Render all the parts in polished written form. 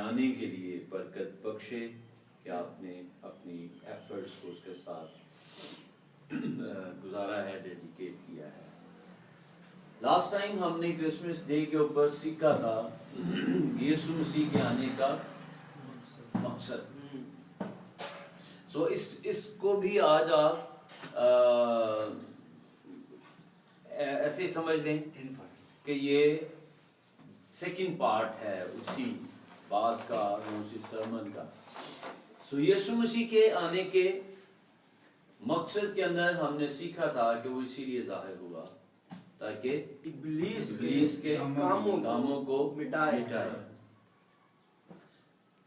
آنے کے لیے برکت بخشے کہ آپ نے اپنی ایفرٹس کو اس کے ساتھ گزارا ہے، ڈیڈیکیٹ کیا ہے۔ لاسٹ ٹائم ہم نے کرسمس ڈے کے اوپر سیکھا تھا یسوع مسیح کے آنے کا مقصد۔ سو اس کو بھی آج آپ ایسے سمجھ لیں کہ یہ سیکنڈ پارٹ ہے اسی بات کا، اسی سرمن کا۔ سو یسوع مسیح کے آنے کے مقصد کے اندر ہم نے سیکھا تھا کہ وہ اسی لیے ظاہر ہوا تاکہ ابلیس کے کاموں کو مٹائے۔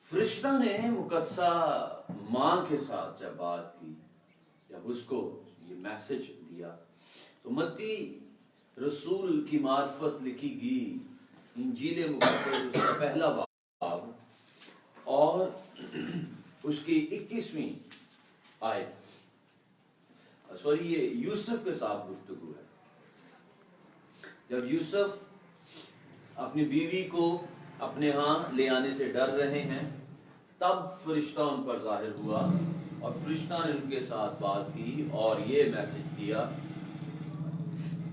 فرشتہ نے مقدسہ ماں کے ساتھ جب بات کی، جب اس کو یہ میسج دیا، تو متی رسول کی معرفت لکھی گئی انجیل مقدس اس کا پہلا باب اور اس کی 21ویں آیت، سوری یہ یوسف کے ساتھ گفتگو ہے۔ جب یوسف اپنی بیوی کو اپنے ہاں لے آنے سے ڈر رہے ہیں، تب فرشتہ ان پر ظاہر ہوا اور فرشتہ نے ان کے ساتھ بات کی اور یہ میسج دیا،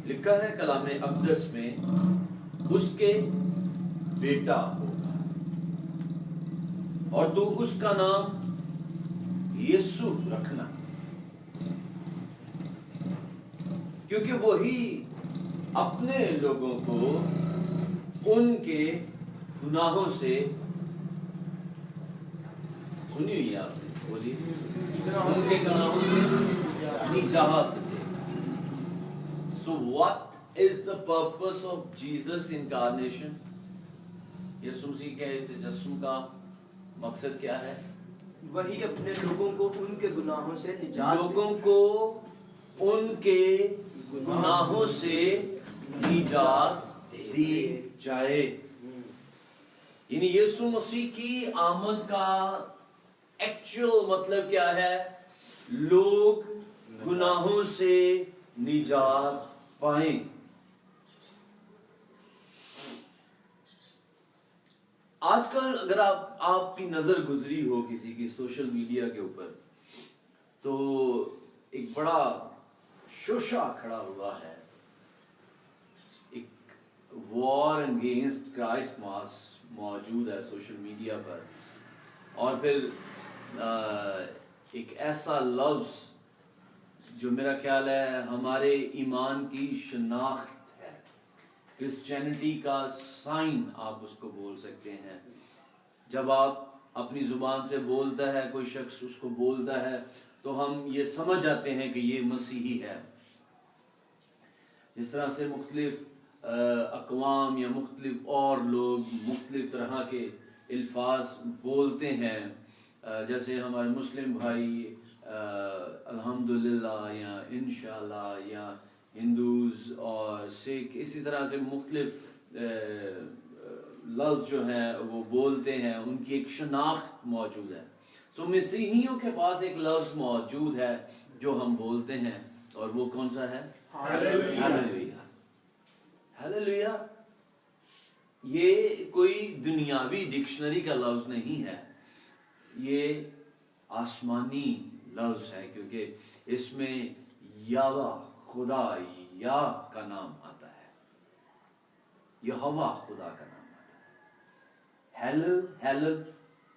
لکھا ہے کلام اقدس میں، اس کے بیٹا ہوگا اور تو اس کا نام یسوع رکھنا، کیونکہ وہی اپنے لوگوں کو ان کے گناہوں سے، سنی ہوئی آپ نے، بولیے، ان کے گناہوں سے نجات دے۔ So what is the purpose of Jesus incarnation؟ یسوع مسیح کے تجسم کا مقصد کیا ہے؟ وہی اپنے لوگوں کو ان کے گناہوں سے نجات، لوگوں کو ان کے گناہوں سے نجات دی جائے۔ یعنی یسوع مسیح کی آمد کا ایکچوئل مطلب کیا ہے؟ لوگ گناہوں سے نجات پائیں۔ آج کل اگر آپ کی نظر گزری ہو کسی کی سوشل میڈیا کے اوپر، تو ایک بڑا شوشہ کھڑا ہوا ہے، ایک وار اگینسٹ کرائسٹ ماس موجود ہے سوشل میڈیا پر، اور پھر ایک ایسا لفظ جو میرا خیال ہے ہمارے ایمان کی شناخت ہے، کرسچینٹی کا سائن آپ اس کو بول سکتے ہیں۔ جب آپ اپنی زبان سے بولتا ہے کوئی شخص، اس کو بولتا ہے، تو ہم یہ سمجھ جاتے ہیں کہ یہ مسیحی ہے۔ جس طرح سے مختلف اقوام یا مختلف اور لوگ مختلف طرح کے الفاظ بولتے ہیں، جیسے ہمارے مسلم بھائی الحمدللہ یا انشاءاللہ، یا ہندوز اور سکھ اسی طرح سے مختلف لفظ جو ہیں وہ بولتے ہیں، ان کی ایک شناخت موجود ہے۔ سو مسیحیوں کے پاس ایک لفظ موجود ہے جو ہم بولتے ہیں، اور وہ کون سا ہے؟ ہاللویہ۔ ہاللویہ یہ کوئی دنیاوی ڈکشنری کا لفظ نہیں ہے، یہ آسمانی لفظ ہے، کیونکہ اس میں یہوہ خدا یا کا نام آتا ہے، یہوہ خدا کا نام آتا ہے۔ ہیلل، ہیلل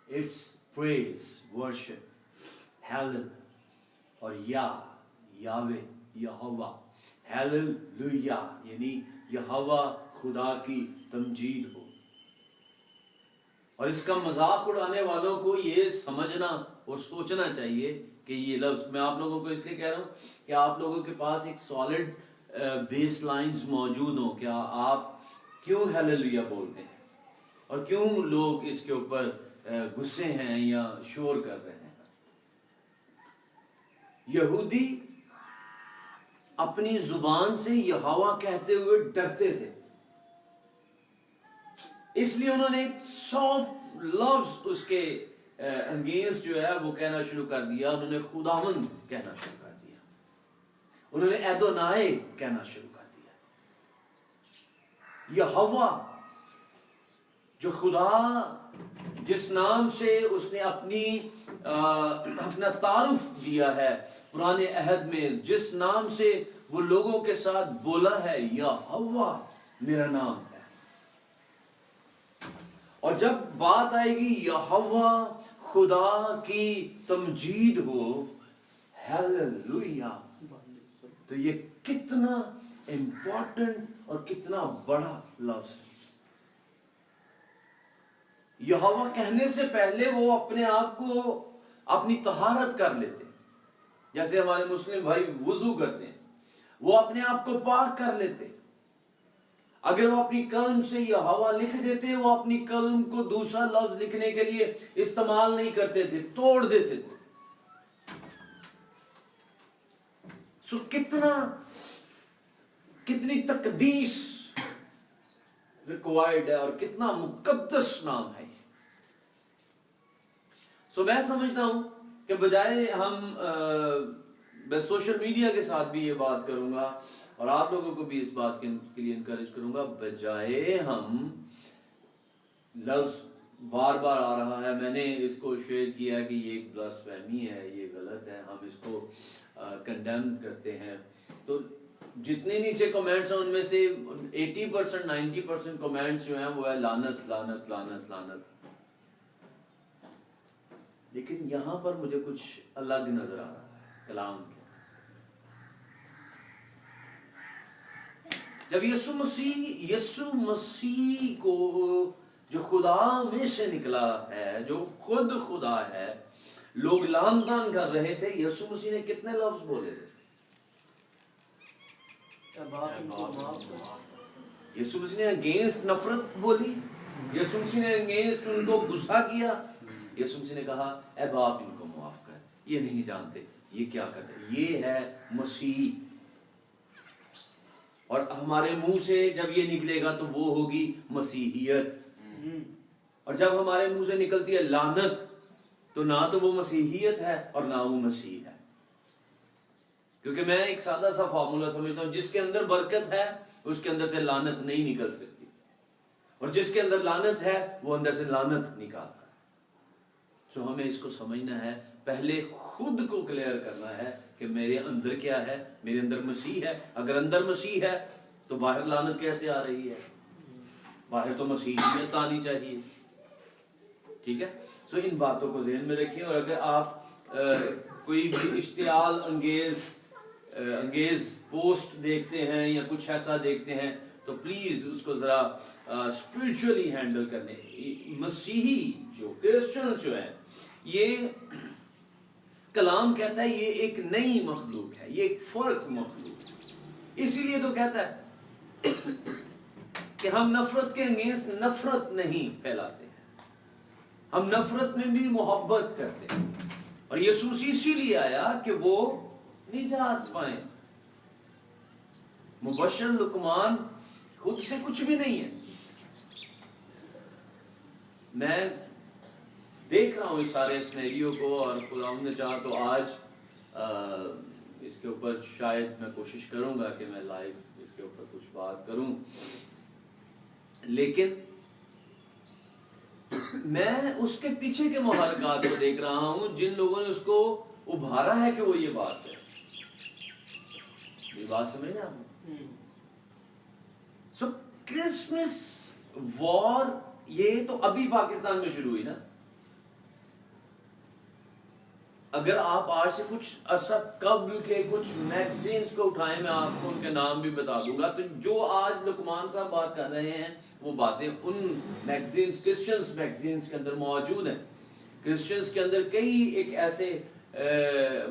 اٹس پریز، ورشپ، ہیلل، اور یاوے، یہوہ، ہیللویہ یعنی یہوہ خدا کی تمجید ہو۔ اور اس کا مذاق اڑانے والوں کو یہ سمجھنا اور سوچنا چاہیے کہ یہ لفظ، میں آپ لوگوں کو اس لیے کہہ رہا ہوں کہ آپ لوگوں کے پاس ایک سالڈ بیس لائنز موجود ہوں، کیا آپ کیوں ہیللویہ بولتے ہیں اور کیوں لوگ اس کے اوپر غصے ہیں یا شور کر رہے ہیں۔ یہودی اپنی زبان سے یہوہ کہتے ہوئے ڈرتے تھے، اس لیے انہوں نے ایک سافٹ لفظ اس کے انگیز جو ہے وہ کہنا شروع کر دیا۔ انہوں نے خداوند کہنا شروع کر دیا، انہوں نے ایدونائے کہنا شروع کر دیا۔ یہوہ جو خدا جس نام سے اس نے اپنا تعارف دیا ہے پرانے عہد میں، جس نام سے وہ لوگوں کے ساتھ بولا ہے، یہوہ میرا نام ہے۔ اور جب بات آئے گی یہوہ خدا کی تمجید ہو، ہیلیلویا، تو یہ کتنا امپورٹنٹ اور کتنا بڑا لفظ ہے۔ یہوہ کہنے سے پہلے وہ اپنے آپ کو اپنی طہارت کر لیتے، جیسے ہمارے مسلم بھائی وضو کرتے ہیں، وہ اپنے آپ کو پاک کر لیتے۔ اگر وہ اپنی قلم سے یہوہ لکھ دیتے، وہ اپنی قلم کو دوسرا لفظ لکھنے کے لیے استعمال نہیں کرتے تھے، توڑ دیتے تھے۔ سو کتنی تقدیس ریکوائرڈ ہے اور کتنا مقدس نام ہے۔ سو میں سمجھتا ہوں کہ بجائے میں سوشل میڈیا کے ساتھ بھی یہ بات کروں گا اور آپ لوگوں کو بھی اس بات کے لیے انکریج کروں گا، بجائے ہم لفظ بار بار آ رہا ہے، میں نے اس کو شیئر کیا کہ یہ ایک بلاسفیمی ہے، یہ غلط ہے، ہم اس کو کنڈیم کرتے ہیں، تو جتنے نیچے کمنٹس ہیں ان میں سے 80% 90% کمنٹس جو ہیں وہ ہے لعنت لعنت لعنت لعنت۔ لیکن یہاں پر مجھے کچھ الگ نظر آ رہا ہے کلام کے۔ جب یسوع مسیح کو جو خدا میں سے نکلا ہے، جو خود خدا ہے، لوگ لعن طعن کر رہے تھے، یسوع مسیح نے کتنے لفظ بولے تھے؟ یسوع مسیح نے اگینسٹ نفرت بولی، یسوع مسیح نے اگینسٹ ان کو غصہ کیا، یسوع مسیح نے کہا اے باپ ان کو معاف کر، یہ نہیں جانتے یہ کیا کرتے۔ یہ ہے مسیح، اور ہمارے منہ سے جب یہ نکلے گا تو وہ ہوگی مسیحیت، اور جب ہمارے منہ سے نکلتی ہے لعنت تو نہ تو وہ مسیحیت ہے اور نہ وہ مسیح ہے۔ کیونکہ میں ایک سادہ سا فارمولا سمجھتا ہوں، جس کے اندر برکت ہے اس کے اندر سے لعنت نہیں نکل سکتی، اور جس کے اندر لعنت ہے وہ اندر سے لعنت نکالتا ہے۔ تو ہمیں اس کو سمجھنا ہے، پہلے خود کو کلیئر کرنا ہے کہ میرے اندر کیا ہے، میرے اندر مسیح ہے۔ اگر اندر مسیح ہے تو باہر لعنت کیسے آ رہی ہے؟ باہر تو مسیحیت آنی چاہیے، ٹھیک ہے؟ سو ان باتوں کو ذہن میں رکھیں، اور اگر آپ کوئی بھی اشتعال انگیز پوسٹ دیکھتے ہیں یا کچھ ایسا دیکھتے ہیں تو پلیز اس کو ذرا اسپرچولی ہینڈل کرنے۔ مسیحی جو کرسچنز جو ہیں، یہ کلام کہتا ہے یہ ایک نئی مخلوق ہے، یہ ایک فرق مخلوق ہے، اسی لیے تو کہتا ہے کہ ہم نفرت کے اگینسٹ نفرت نہیں پھیلاتے ہیں، ہم نفرت میں بھی محبت کرتے ہیں، اور یسوع مسیح اسی لیے آیا کہ وہ نجات پائیں۔ مبشر لقمان خود سے کچھ بھی نہیں ہے، میں دیکھ رہا ہوں اس سارے سینیریو کو، اور خدا نے چاہا تو آج اس کے اوپر شاید میں کوشش کروں گا کہ میں لائیو اس کے اوپر کچھ بات کروں، لیکن میں اس کے پیچھے کے محرکات کو دیکھ رہا ہوں جن لوگوں نے اس کو ابھارا ہے کہ وہ یہ بات ہے۔ یہ بات سمجھ رہے ہیں؟ سو کرسمس وار یہ تو ابھی پاکستان میں شروع ہوئی نا۔ اگر آپ آج سے کچھ عرصہ قبل کے کچھ میگزینز کو اٹھائیں، میں آپ کو ان کے نام بھی بتا دوں گا، تو جو آج لقمان صاحب بات کر رہے ہیں وہ باتیں ان میگزینز، کرسچنز میگزینز کے اندر موجود ہیں۔ کرسچنز کے اندر کئی ایک ایسے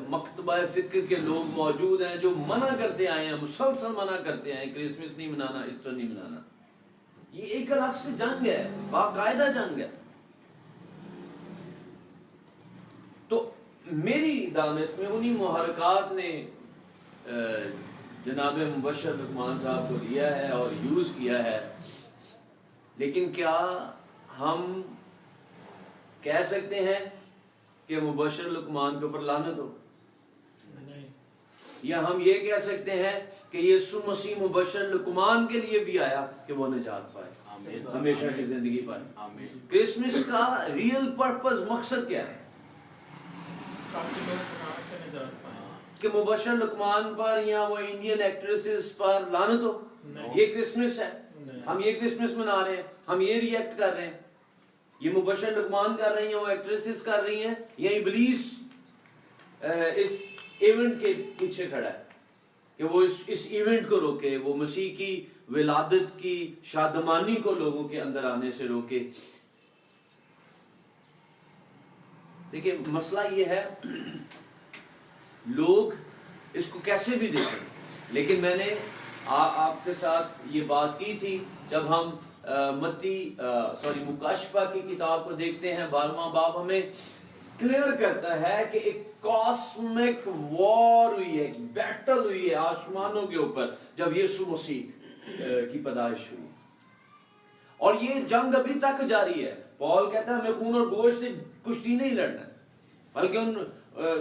مکتبہ فکر کے لوگ موجود ہیں جو منع کرتے آئے ہیں، مسلسل منع کرتے ہیں کرسمس نہیں منانا، ایسٹر نہیں منانا۔ یہ ایک الگ سے جنگ ہے، باقاعدہ جنگ ہے۔ تو میری دانش میں انہی محرکات نے جناب مبشر لقمان صاحب کو لیا ہے اور یوز کیا ہے، لیکن کیا ہم کہہ سکتے ہیں کہ مبشر لقمان کے اوپر لعنت ہو؟ یا ہم یہ کہہ سکتے ہیں کہ یسوع مسیح مبشر لقمان کے لیے بھی آیا کہ وہ نجات پائے؟ ہمیشہ کی زندگی پائے. کرسمس کا ریئل پرپز مقصد کیا ہے؟ کہ مبشر لقمان پر یا وہ انڈین ایکٹریسز پر لعنت ہو. یہ کرسمس ہے، ہم یہ کرسمس منا رہے ہیں، ہم یہ ریئیکٹ کر رہے ہیں. یہ مبشر لقمان کر رہی ہیں، وہ ایکٹریسز کر رہی ہیں، یا ابلیس اس ایونٹ کے پیچھے کھڑا ہے کہ وہ اس ایونٹ کو روکے، وہ مسیح کی ولادت کی شادمانی کو لوگوں کے اندر آنے سے روکے. دیکھیں مسئلہ یہ ہے، لوگ اس کو کیسے بھی دیکھیں، لیکن میں نے آپ کے ساتھ یہ بات کی تھی جب ہم مکاشفہ کی کتاب کو دیکھتے ہیں. 12واں باب ہمیں کلیئر کرتا ہے کہ ایک کاسمک وار ہوئی ہے، ایک بیٹل ہوئی ہے آسمانوں کے اوپر جب یسوع مسیح کی پیدائش ہوئی، اور یہ جنگ ابھی تک جاری ہے. پال کہتا ہے ہمیں خون اور گوشت سے کشتی نہیں لڑنا، بلکہ ان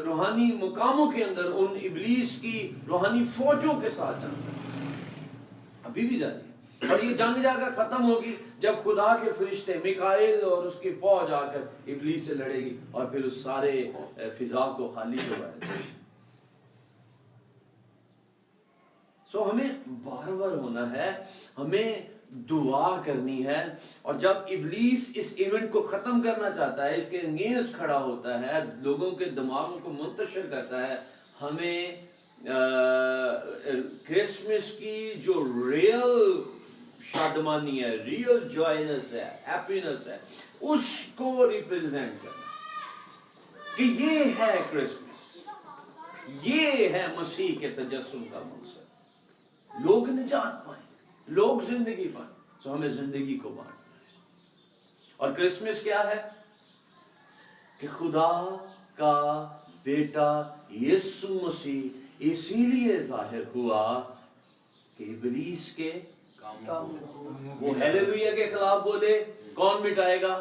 روحانی مقاموں کے اندر ان ابلیس کی روحانی فوجوں کے ساتھ جنگ ابھی بھی جاری ہے. اور یہ جنگ جا کر ختم ہوگی جب خدا کے فرشتے میکائیل اور اس کی فوج آ کر ابلیس سے لڑے گی اور پھر اس سارے فضا کو خالی کروائے گا. سو ہمیں بار بار ہونا ہے، ہمیں دعا کرنی ہے، اور جب ابلیس اس ایونٹ کو ختم کرنا چاہتا ہے، اس کے اگینسٹ کھڑا ہوتا ہے، لوگوں کے دماغوں کو منتشر کرتا ہے، ہمیں کرسمس کی جو ریئل شادمانی ہے، ریئل جوائنس ہے، ہیپینس ہے، اس کو ریپریزنٹ کرنا کہ یہ ہے کرسمس، یہ ہے مسیح کے تجسم کا مقصد. لوگ نجات پائیں، لوگ زندگی پائیں. سو ہمیں زندگی کو بانٹنا ہے. اور کرسمس کیا ہے؟ کہ خدا کا بیٹا یسوع مسیح اسی لیے ظاہر ہوا کہ ابلیس کے وہ ہیلیلویا کے خلاف بولے. کون مٹائے گا؟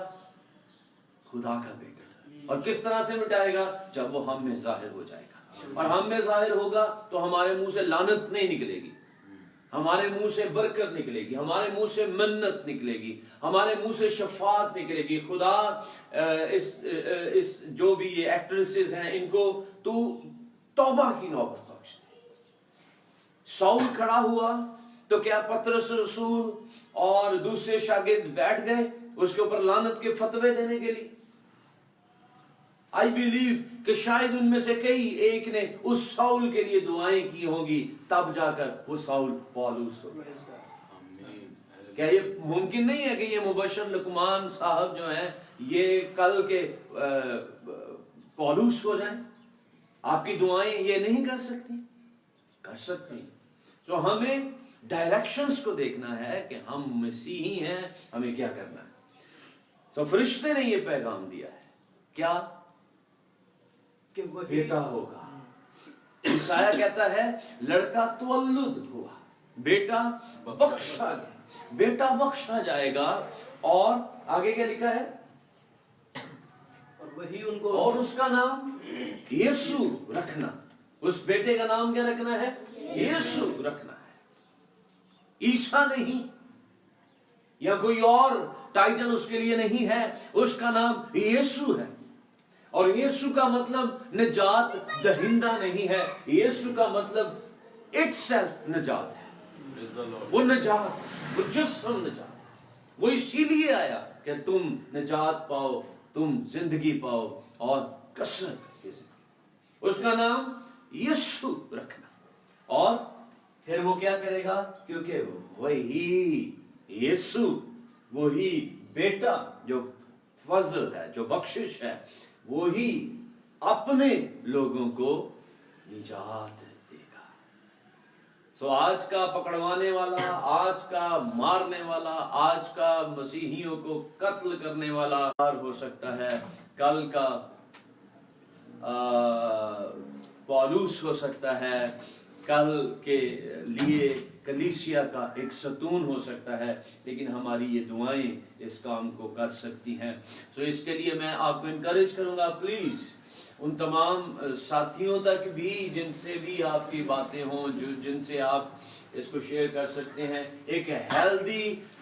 خدا کا بیٹا. اور کس طرح سے مٹائے گا؟ جب وہ ہم میں ظاہر ہو جائے گا. اور ہم میں ظاہر ہوگا تو ہمارے منہ سے لعنت نہیں نکلے گی، ہمارے منہ سے برکت نکلے گی، ہمارے منہ سے منت نکلے گی، ہمارے منہ سے شفاعت نکلے گی. خدا اس جو بھی یہ ایکٹریسز ہیں ان کو تو توبہ کی نوبت بخش دے. ساؤل کھڑا ہوا تو کیا پطرس رسول اور دوسرے شاگرد بیٹھ گئے اس کے اوپر لعنت کے فتوے دینے کے لیے؟ آئی بلیو کہ شاید ان میں سے کئی ایک نے اس ساؤل کے لیے دعائیں کی ہوں گی، تب جا کر وہ ساؤل پولس ہو گیا. کیا یہ ممکن نہیں ہے کہ یہ مبشر لقمان صاحب جو ہیں یہ کل کے پولس ہو جائیں؟ آپ کی دعائیں یہ نہیں کر سکتی؟ کر سکتی. تو ہمیں ڈائریکشنز کو دیکھنا ہے کہ ہم مسیحی ہیں، ہمیں کیا کرنا ہے. سو فرشتے نے یہ پیغام دیا ہے کیا؟ کہ بیٹا ہوگا. عیسائیٰ کہتا ہے لڑکا تولد ہوا، بیٹا بخشا گیا، بیٹا بخشا جائے گا. اور آگے کیا لکھا ہے؟ اور وہی ان کو، اور اس کا نام یسوع رکھنا. اس بیٹے کا نام کیا رکھنا ہے؟ یسوع رکھنا ہے. عیسیٰ نہیں یا کوئی اور ٹائٹل اس کے لیے نہیں ہے، اس کا نام یسوع ہے. اور یسوع کا مطلب نجات دہندہ نہیں ہے، یسوع کا مطلب اٹ سیلف نجات ہے. وہ نجات، وہ جسم نجات ہے. وہ اسی لیے آیا کہ تم نجات پاؤ، تم زندگی پاؤ اور کثرت کی زندگی. اس کا نام یسوع رکھنا. اور پھر وہ کیا کرے گا؟ کیونکہ وہی یسوع، وہی بیٹا جو فضل ہے، جو بخشش ہے، وہی اپنے لوگوں کو نجات دے گا. سو آج کا پکڑوانے والا، آج کا مارنے والا، آج کا مسیحیوں کو قتل کرنے والا ہو سکتا ہے، کل کا پولس ہو سکتا ہے، کل کے لیے کلیسیا کا ایک ستون ہو سکتا ہے، لیکن ہماری یہ دعائیں اس کام کو کر سکتی ہیں. تو اس کے لیے میں آپ کو انکریج کروں گا، پلیز ان تمام ساتھیوں تک بھی جن سے بھی آپ کی باتیں ہوں، جن سے آپ اس کو شیئر کر سکتے ہیں، ایک ہیلدی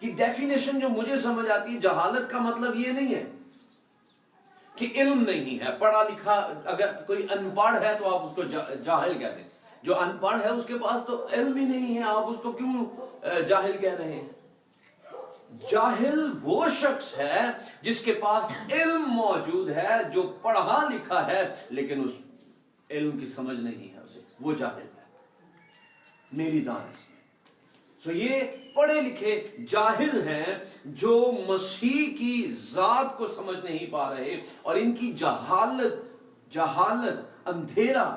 کی ڈیفینیشن جو مجھے سمجھ آتی ہے، جہالت کا مطلب یہ نہیں ہے کہ علم نہیں ہے، پڑھا لکھا، اگر کوئی ان پڑھ ہے تو آپ اس کو جاہل کہتے ہیں، جو ان پڑھ ہے اس کے پاس تو علم ہی نہیں ہے، آپ اس کو کیوں جاہل کہہ رہے ہیں؟ جاہل وہ شخص ہے جس کے پاس علم موجود ہے، جو پڑھا لکھا ہے لیکن اس علم کی سمجھ نہیں ہے اسے، وہ جاہل ہے میری دانش میں۔ سو یہ پڑھے لکھے جاہل ہیں جو مسیح کی ذات کو سمجھ نہیں پا رہے، اور ان کی جہالت اندھیرا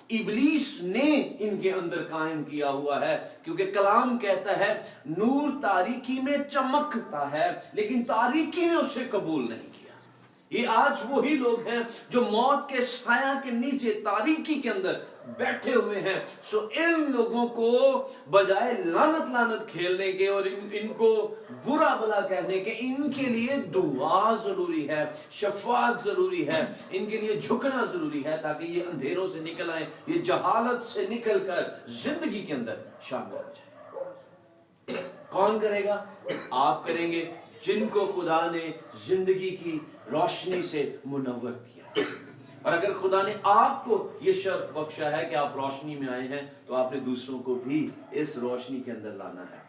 ابلیس نے ان کے اندر قائم کیا ہوا ہے، کیونکہ کلام کہتا ہے نور تاریکی میں چمکتا ہے لیکن تاریکی نے اسے قبول نہیں کیا۔ یہ آج وہی لوگ ہیں جو موت کے سایہ کے نیچے تاریکی کے اندر بیٹھے ہوئے ہیں۔ سو ان لوگوں کو بجائے لعنت کھیلنے کے اور ان کو برا بلا کہنے کے، ان کے لیے دعا ضروری ہے، شفاعت ضروری ہے، ان کے لیے جھکنا ضروری ہے تاکہ یہ اندھیروں سے نکل آئیں، یہ جہالت سے نکل کر زندگی کے اندر شامل ہو جائیں۔ کون کرے گا؟ آپ کریں گے، جن کو خدا نے زندگی کی روشنی سے منور کیا۔ اور اگر خدا نے آپ کو یہ شرف بخشا ہے کہ آپ روشنی میں آئے ہیں تو آپ نے دوسروں کو بھی اس روشنی کے اندر لانا ہے۔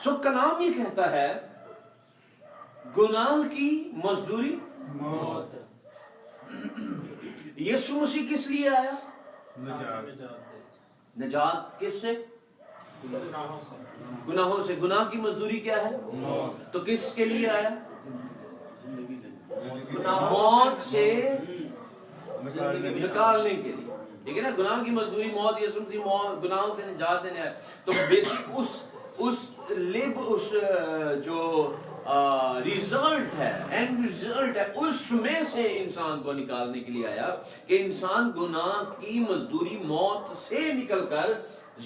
سو کلام یہ کہتا ہے گناہ کی مزدوری موت۔ یسوع مسیح کس لیے آیا؟ نجات کس سے؟ گناہوں سے۔ گناہ کی مزدوری کیا ہے؟ موت۔ تو کس کے لیے آیا؟ موت سے نکالنے کے لیے، ٹھیک ہے نا؟ گناہ کی مزدوری موت، یسوع مسیح گناہوں سے نجات دینے آیا۔ تو بیسک اس جو ریزلٹ ہے، اینڈ ریزلٹ ہے، اس میں سے انسان کو نکالنے کے لیے آیا کہ انسان گناہ کی مزدوری موت سے نکل کر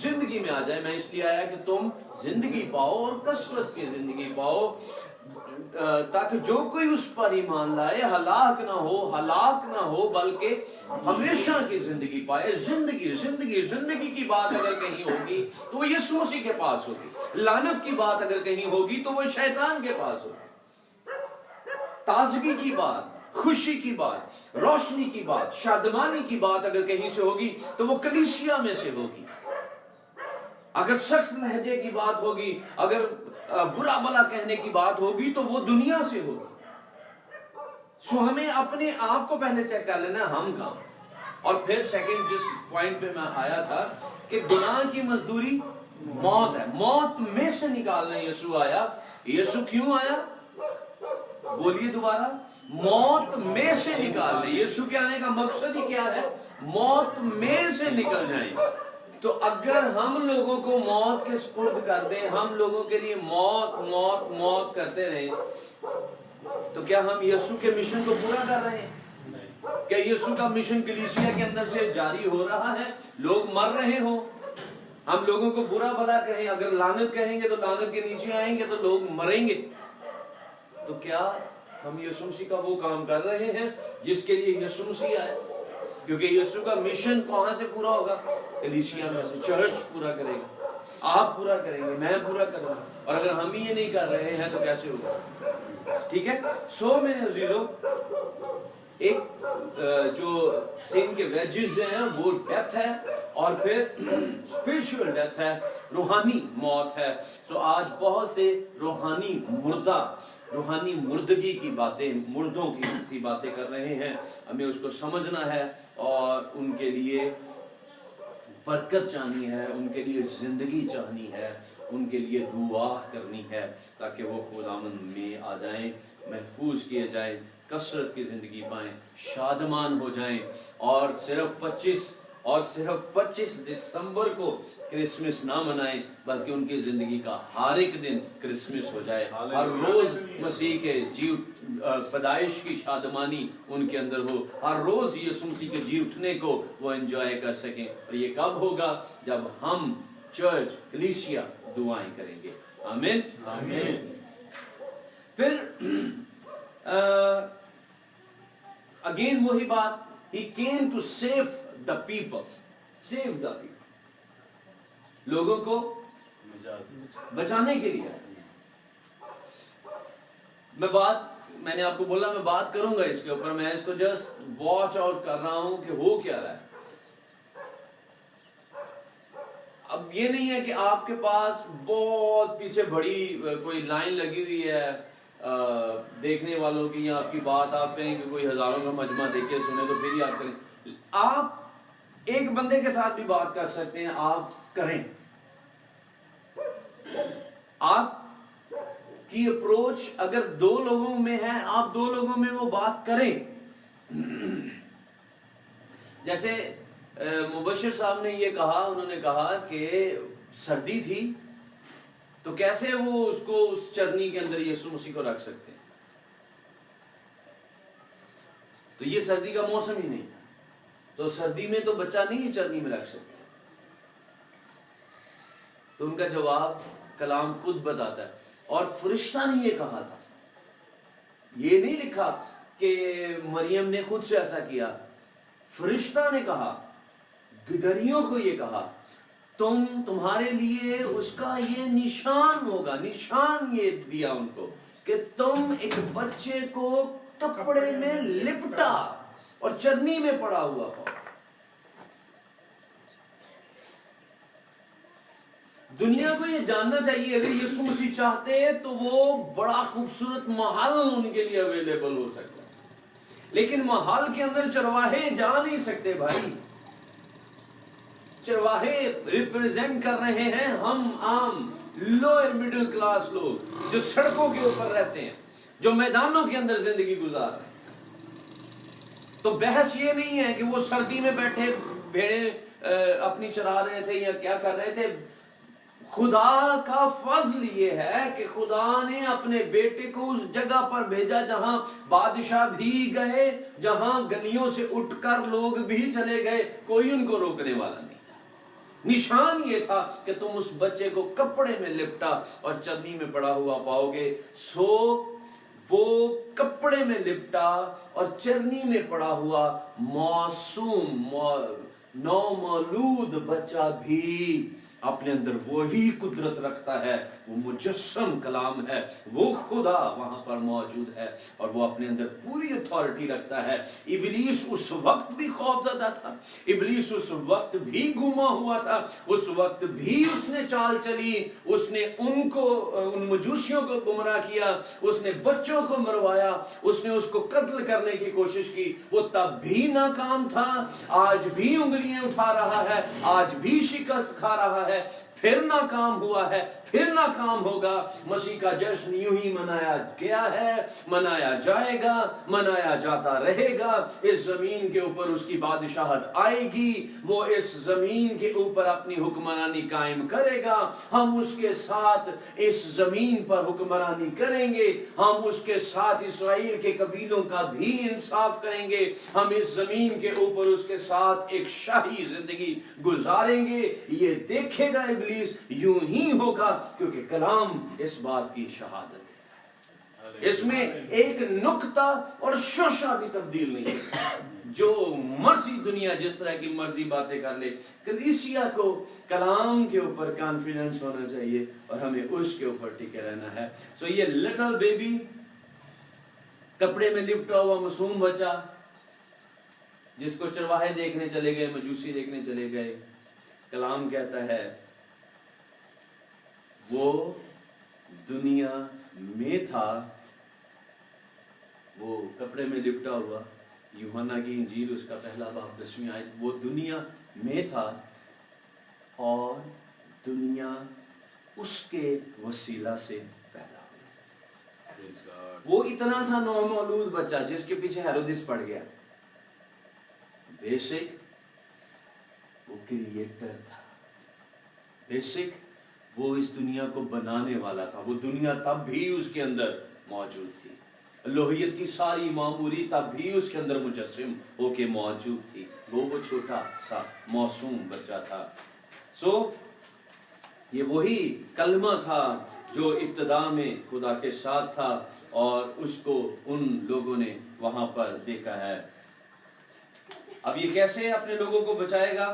زندگی میں آ جائے۔ میں اس لیے آیا کہ تم زندگی پاؤ اور کثرت کی زندگی پاؤ، تاکہ جو کوئی اس پر ایمان لائے ہلاک نہ ہو بلکہ ہمیشہ کی زندگی پائے۔ زندگی کی بات اگر کہیں ہوگی تو وہ یسوع مسیح کے پاس ہوگی، لعنت کی بات اگر کہیں ہوگی تو وہ شیطان کے پاس ہوگی، تازگی کی بات، خوشی کی بات، روشنی کی بات، شادمانی کی بات اگر کہیں سے ہوگی تو وہ کلیسیا میں سے ہوگی۔ اگر سخت لہجے کی بات ہوگی، اگر برا بلا کہنے کی بات ہوگی تو وہ دنیا سے ہوگی۔ سو ہمیں اپنے آپ کو پہلے چیک کر لینا ہم کہاں، اور پھر سیکنڈ جس پوائنٹ پہ میں آیا تھا کہ گناہ کی مزدوری موت ہے، موت میں سے نکالنا یسوع آیا۔ یسوع کیوں آیا؟ بولیے دوبارہ، موت میں سے نکالنا۔ یسوع کے آنے کا مقصد ہی کیا ہے؟ موت میں سے نکل جائیں۔ تو اگر ہم لوگوں کو موت کے سپرد کر دیں، ہم لوگوں کے لیے موت موت موت کرتے رہیں، تو کیا ہم یسوع کے مشن کو پورا کر رہے ہیں؟ کیا یسوع کا مشن کلیسیا کے اندر سے جاری ہو رہا ہے؟ لوگ مر رہے ہوں، ہم لوگوں کو برا بھلا کہیں، اگر لعنت کہیں گے تو لعنت کے نیچے آئیں گے تو لوگ مریں گے، تو کیا ہم یسوع مسیح کا وہ کام کر رہے ہیں جس کے لیے یسوع مسیح آئے؟ کیونکہ یسوع کا مشن کہاں سے پورا ہوگا؟ کلیسیا میں سے۔ چرچ پورا کرے گا، آپ پورا کریں گے، میں پورا کروں گا، اور اگر ہم یہ نہیں کر رہے ہیں تو کیسے ہوگا؟ ٹھیک ہے۔ سو میرے عزیزوں، ایک جو سین کے ویجز ہیں وہ ڈیتھ ہے، اور پھر اسپرچول ڈیتھ ہے، روحانی موت ہے۔ سو آج بہت سے روحانی مردگی کی باتیں، مردوں کی سی باتیں کر رہے ہیں۔ ہمیں اس کو سمجھنا ہے اور ان کے لیے برکت چاہنی ہے، ان کے لیے زندگی چاہنی ہے، ان کے لیے دعا کرنی ہے تاکہ وہ خداوند میں آ جائیں، محفوظ کیے جائیں، کثرت کی زندگی پائیں، شادمان ہو جائیں، اور صرف 25 دسمبر کو کرسمس نہ منائیں بلکہ ان کی زندگی کا ہر ایک دن کرسمس ہو جائے، ہر روز مسیح کے پیدائش کی شادمانی ان کے اندر ہو، ہر روز یسوع مسیح کے جی اٹھنے کو وہ انجوائے کر سکیں۔ اور یہ کب ہوگا؟ جب ہم چرچ کلیسیا دعائیں کریں گے۔ آمین آمین۔ پھر اگین وہی بات، he came to save the people، lوگوں کو بچانے کے لیے. میں نے آپ کو بولا میں بات کروں گا اس کے اوپر, میں اس کو جسٹ واچ آؤٹ کر رہا ہوں کہ ہو کیا رہا ہے. اب یہ نہیں ہے کہ آپ کے پاس بہت پیچھے بڑی کوئی لائن لگی ہوئی ہے دیکھنے والوں کی, یا آپ کی بات آپ کہیں کہ کوئی ہزاروں کا مجمع دیکھ کے سنے تو پھر ہی آپ کریں. آپ ایک بندے کے ساتھ بھی بات کر سکتے ہیں, آپ کریں. آپ کی اپروچ اگر 2 لوگوں میں ہے, آپ 2 لوگوں میں وہ بات کریں. جیسے مبشر صاحب نے یہ کہا, انہوں نے کہا کہ سردی تھی تو کیسے وہ اس کو اس چرنی کے اندر یسوع مسیح کو رکھ سکتے ہیں, تو یہ سردی کا موسم ہی نہیں تھا, تو سردی میں تو بچہ نہیں چرنی میں رکھ سکتے. تو ان کا جواب کلام خود بتاتا ہے. اور فرشتہ نے یہ کہا تھا, یہ نہیں لکھا کہ مریم نے خود سے ایسا کیا. فرشتہ نے کہا, گدریوں کو یہ کہا, تمہارے لیے اس کا یہ نشان ہوگا. نشان یہ دیا ان کو کہ تم ایک بچے کو کپڑے میں لپٹا اور چرنی میں پڑا ہوا پاؤ. دنیا کو یہ جاننا چاہیے اگر یسوع مسیح چاہتے تو وہ بڑا خوبصورت محل ان کے لیے اویلیبل ہو سکتا ہے, لیکن محل کے اندر چرواہے جا نہیں سکتے بھائی. چرواہے ریپرزینٹ کر رہے ہیں ہم عام لوئر مڈل کلاس لوگ جو سڑکوں کے اوپر رہتے ہیں, جو میدانوں کے اندر زندگی گزار رہے ہیں. تو بحث یہ نہیں ہے کہ وہ سردی میں بیٹھے بھیڑیں اپنی چرا رہے تھے یا کیا کر رہے تھے. خدا کا فضل یہ ہے کہ خدا نے اپنے بیٹے کو اس جگہ پر بھیجا جہاں بادشاہ بھی گئے, جہاں گلیوں سے اٹھ کر لوگ بھی چلے گئے, کوئی ان کو روکنے والا نہیں تھا. نشان یہ تھا کہ تم اس بچے کو کپڑے میں لپٹا اور چرنی میں پڑا ہوا پاؤ گے. سو وہ کپڑے میں لپٹا اور چرنی میں پڑا ہوا معصوم نومولود بچہ بھی اپنے اندر وہی قدرت رکھتا ہے, وہ مجسم کلام ہے, وہ خدا وہاں پر موجود ہے اور وہ اپنے اندر پوری اتھارٹی رکھتا ہے. ابلیس اس وقت بھی خوفزدہ تھا, ابلیس اس وقت بھی گما ہوا تھا, اس وقت بھی اس نے چال چلی, اس نے ان مجوسیوں کو گمراہ کیا, اس نے بچوں کو مروایا, اس نے اس کو قتل کرنے کی کوشش کی. وہ تب بھی ناکام تھا, آج بھی انگلیاں اٹھا رہا ہے, آج بھی شکست کھا رہا ہے, پھر ناکام ہوا ہے, پھر ناکام ہوگا. مسیح کا جشن یوں ہی منایا گیا ہے, منایا جائے گا, منایا جاتا رہے گا. اس زمین کے اوپر اس کی بادشاہت آئے گی, وہ اس زمین کے اوپر اپنی حکمرانی قائم کرے گا. ہم اس کے ساتھ اس زمین پر حکمرانی کریں گے, ہم اس کے ساتھ اسرائیل کے قبیلوں کا بھی انصاف کریں گے, ہم اس زمین کے اوپر اس کے ساتھ ایک شاہی زندگی گزاریں گے. یہ دیکھے گا ابلیس, یوں ہی ہوگا کیونکہ کلام اس بات کی شہادت دیتا ہے. اس میں ایک نقطہ اور شوشہ بھی تبدیل نہیں ہے. جو مرضی دنیا جس طرح کی مرضی باتیں کر لے, کلیسیا کو کلام کے اوپر کانفیڈنس ہونا چاہیے اور ہمیں اس کے اوپر ٹکے رہنا ہے. سو یہ لٹل بیبی, کپڑے میں لپٹا ہوا معصوم بچہ جس کو چرواہے دیکھنے چلے گئے, مجوسی دیکھنے چلے گئے, کلام کہتا ہے وہ دنیا میں تھا, وہ کپڑے میں لپٹا ہوا. یوحنا کی انجیل اس کا پہلا باب 10ویں آیت, وہ دنیا میں تھا اور دنیا اس کے وسیلہ سے پیدا ہوئی. وہ اتنا سا نومولود بچہ جس کے پیچھے ہیرودس پڑ گیا, بیسک وہ کریٹر تھا, بیسک وہ اس دنیا کو بنانے والا تھا. وہ دنیا تب بھی اس کے اندر موجود تھی, الوہیت کی ساری معموری تب بھی اس کے اندر مجسم ہو کے موجود تھی. وہ چھوٹا سا معصوم بچہ تھا. سو یہ وہی کلمہ تھا جو ابتدا میں خدا کے ساتھ تھا اور اس کو ان لوگوں نے وہاں پر دیکھا ہے. اب یہ کیسے اپنے لوگوں کو بچائے گا؟